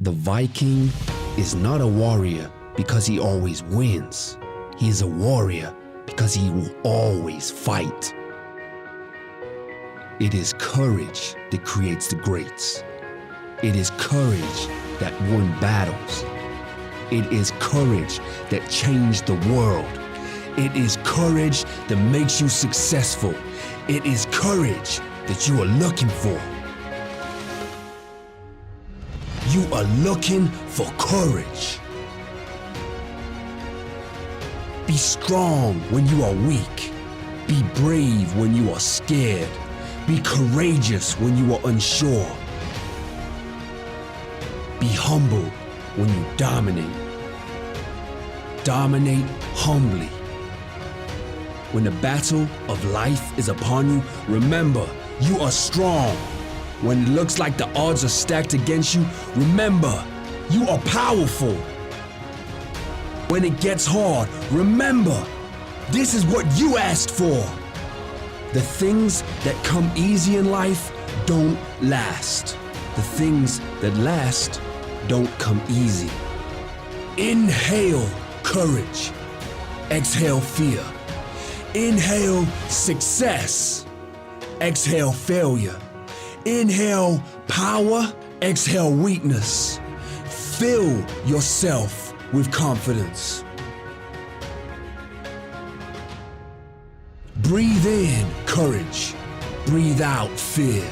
The Viking is not a warrior because he always wins. He is a warrior because he will always fight. It is courage that creates the greats. It is courage that won battles. It is courage that changed the world. It is courage that makes you successful. It is courage that you are looking for. You are looking for courage. Be strong when you are weak. Be brave when you are scared. Be courageous when you are unsure. Be humble when you dominate. Dominate humbly. When the battle of life is upon you, remember, you are strong. When it looks like the odds are stacked against you, remember, you are powerful. When it gets hard, remember, this is what you asked for. The things that come easy in life don't last. The things that last don't come easy. Inhale courage. Exhale fear. Inhale success. Exhale failure. Inhale power. Exhale weakness. Fill yourself with confidence. Breathe in courage. Breathe out fear.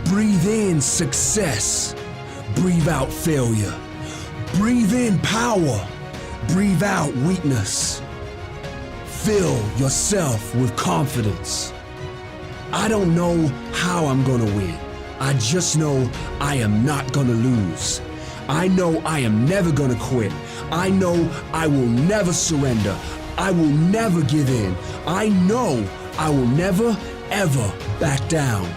Breathe in success. Breathe out failure. Breathe in power. Breathe out weakness. Fill yourself with confidence. I don't know how I'm gonna win. I just know I am not gonna lose. I know I am never gonna quit. I know I will never surrender. I will never give in. I know I will never, ever back down.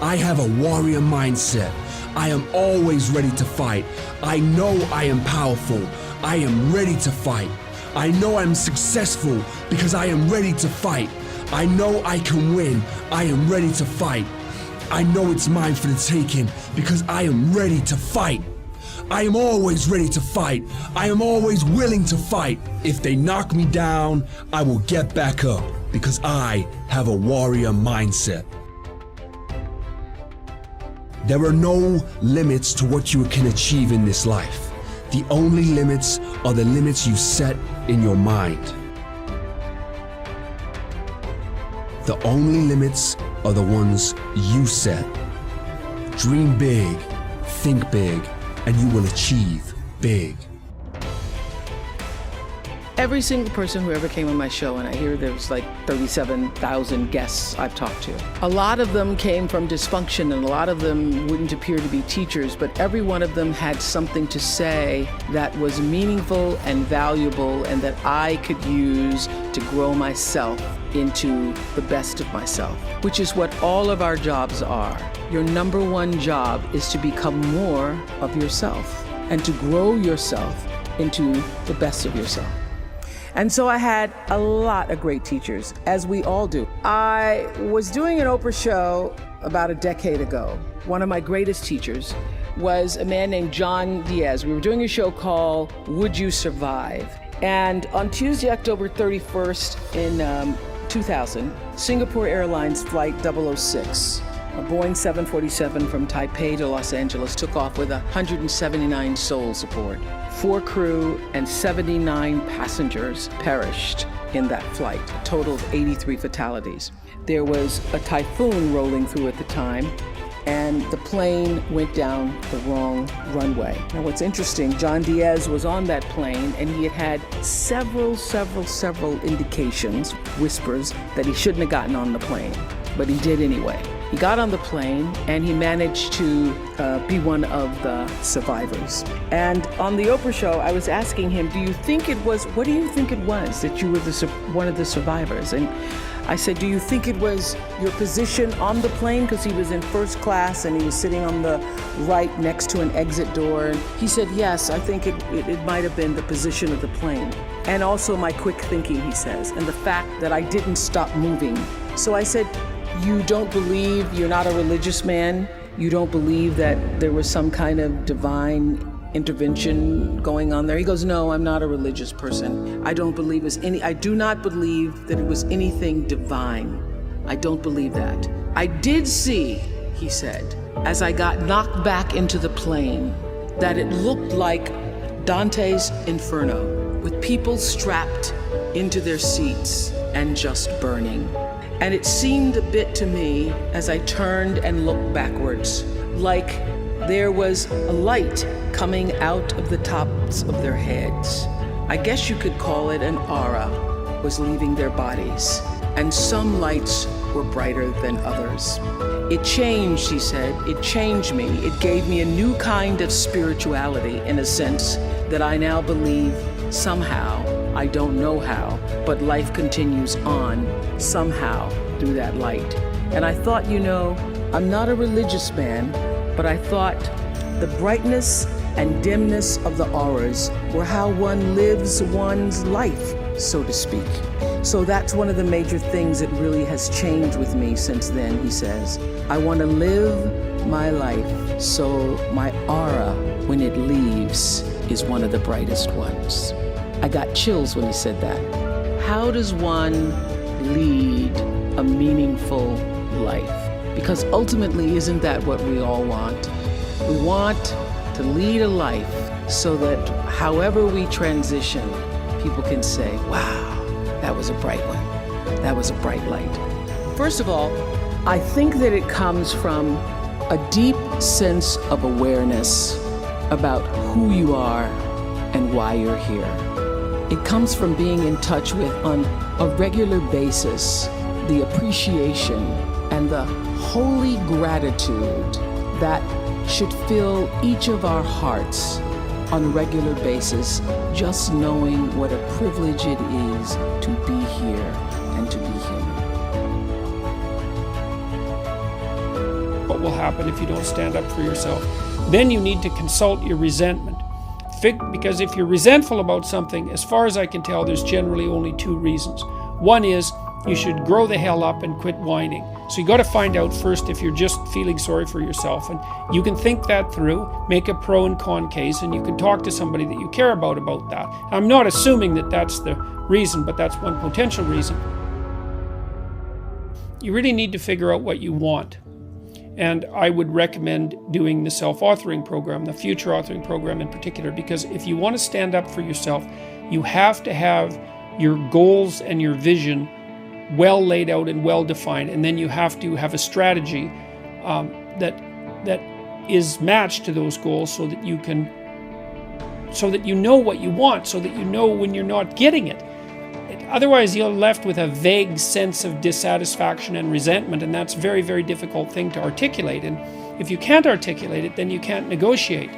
I have a warrior mindset. I am always ready to fight. I know I am powerful. I am ready to fight. I know I'm successful because I am ready to fight. I know I can win. I am ready to fight. I know it's mine for the taking because I am ready to fight. I am always ready to fight. I am always willing to fight. If they knock me down, I will get back up because I have a warrior mindset. There are no limits to what you can achieve in this life. The only limits are the limits you set in your mind. The only limits are the ones you set. Dream big, think big, and you will achieve big. Every single person who ever came on my show, and I hear there's like 37,000 guests I've talked to, a lot of them came from dysfunction and a lot of them wouldn't appear to be teachers, but every one of them had something to say that was meaningful and valuable and that I could use to grow myself into the best of myself, which is what all of our jobs are. Your number one job is to become more of yourself and to grow yourself into the best of yourself. And so I had a lot of great teachers, as we all do. I was doing an Oprah show about a decade ago. One of my greatest teachers was a man named John Diaz. We were doing a show called Would You Survive? And on Tuesday, October 31st in 2000, Singapore Airlines Flight 006, a Boeing 747 from Taipei to Los Angeles, took off with 179 souls aboard. 4 crew and 79 passengers perished in that flight, a total of 83 fatalities. There was a typhoon rolling through at the time, and the plane went down the wrong runway. Now what's interesting, John Diaz was on that plane and he had several indications, whispers, that he shouldn't have gotten on the plane, but he did anyway. He got on the plane and he managed to be one of the survivors. And on the Oprah show, I was asking him, what do you think it was that you were one of the survivors? And I said, do you think it was your position on the plane? Because he was in first class and he was sitting on the right next to an exit door. And he said, yes, I think it might have been the position of the plane. And also my quick thinking, he says, and the fact that I didn't stop moving. So I said, you don't believe, you're not a religious man, You don't believe that there was some kind of divine intervention going on there? He goes, no, I'm not a religious person. I do not believe that it was anything divine. I don't believe that. I did see, he said, as I got knocked back into the plane, that it looked like Dante's Inferno, with people strapped into their seats and just burning. And it seemed a bit to me, as I turned and looked backwards, like there was a light coming out of the tops of their heads. I guess you could call it an aura was leaving their bodies, and some lights were brighter than others. It changed, he said, it changed me. It gave me a new kind of spirituality, in a sense, that I now believe somehow, I don't know how, but life continues on somehow through that light. And I thought, I'm not a religious man, but I thought the brightness and dimness of the auras were how one lives one's life, so to speak. So that's one of the major things that really has changed with me since then, he says. I want to live my life so my aura, when it leaves, is one of the brightest ones. I got chills when he said that. How does one lead a meaningful life? Because ultimately, isn't that what we all want? We want to lead a life so that however we transition, people can say, wow, that was a bright one. That was a bright light. First of all, I think that it comes from a deep sense of awareness about who you are and why you're here. It comes from being in touch with, on a regular basis, the appreciation and the holy gratitude that should fill each of our hearts on a regular basis, just knowing what a privilege it is to be here and to be human. What will happen if you don't stand up for yourself? Then you need to consult your resentment. Because if you're resentful about something, as far as I can tell, there's generally only two reasons. One is you should grow the hell up and quit whining. So you got to find out first if you're just feeling sorry for yourself. And you can think that through, make a pro and con case, and you can talk to somebody that you care about that. I'm not assuming that that's the reason, but that's one potential reason. You really need to figure out what you want. And I would recommend doing the self-authoring program, the future authoring program in particular, because if you want to stand up for yourself, you have to have your goals and your vision well laid out and well defined, and then you have to have a strategy that is matched to those goals, so that you know what you want, so that you know when you're not getting it. Otherwise, you're left with a vague sense of dissatisfaction and resentment, and that's a very, very difficult thing to articulate. And if you can't articulate it, then you can't negotiate.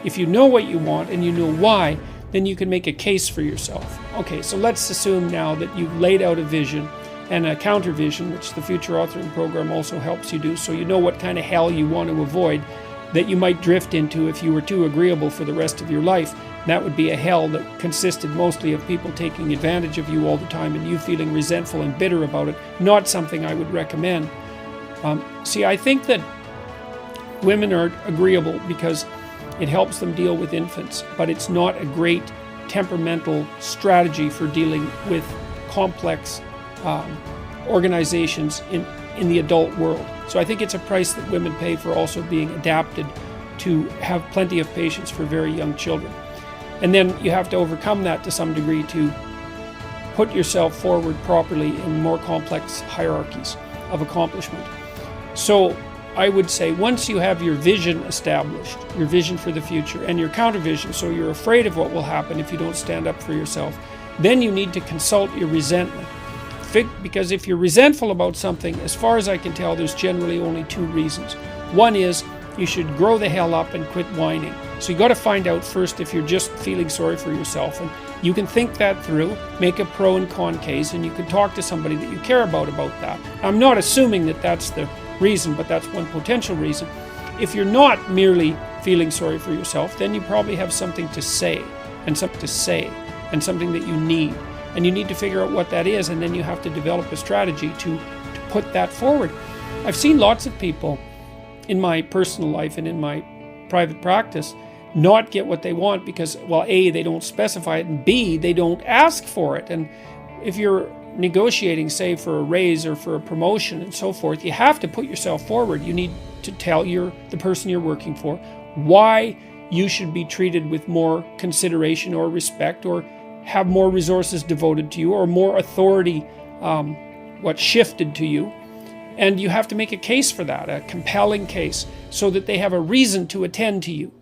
If you know what you want and you know why, then you can make a case for yourself. Okay, so let's assume now that you've laid out a vision and a counter vision, which the future authoring program also helps you do, so you know what kind of hell you want to avoid that you might drift into if you were too agreeable for the rest of your life. That would be a hell that consisted mostly of people taking advantage of you all the time and you feeling resentful and bitter about it. Not something I would recommend. See, I think that women are agreeable because it helps them deal with infants, but it's not a great temperamental strategy for dealing with complex organizations in the adult world. So I think it's a price that women pay for also being adapted to have plenty of patience for very young children. And then you have to overcome that to some degree to put yourself forward properly in more complex hierarchies of accomplishment. So I would say once you have your vision established, your vision for the future, and your counter vision, so you're afraid of what will happen if you don't stand up for yourself, then you need to consult your resentment. Because if you're resentful about something, as far as I can tell, there's generally only two reasons. One is you should grow the hell up and quit whining. So you got to find out first if you're just feeling sorry for yourself. And you can think that through, make a pro and con case, and you can talk to somebody that you care about that. I'm not assuming that that's the reason, but that's one potential reason. If you're not merely feeling sorry for yourself, then you probably have something to say, and something that you need. And you need to figure out what that is, and then you have to develop a strategy to put that forward. I've seen lots of people in my personal life and in my private practice not get what they want because, well, A, they don't specify it, and B, they don't ask for it. And if you're negotiating, say, for a raise or for a promotion and so forth, you have to put yourself forward. You need to tell the person you're working for why you should be treated with more consideration or respect, or have more resources devoted to you, or more authority shifted to you. And you have to make a case for that, a compelling case, so that they have a reason to attend to you.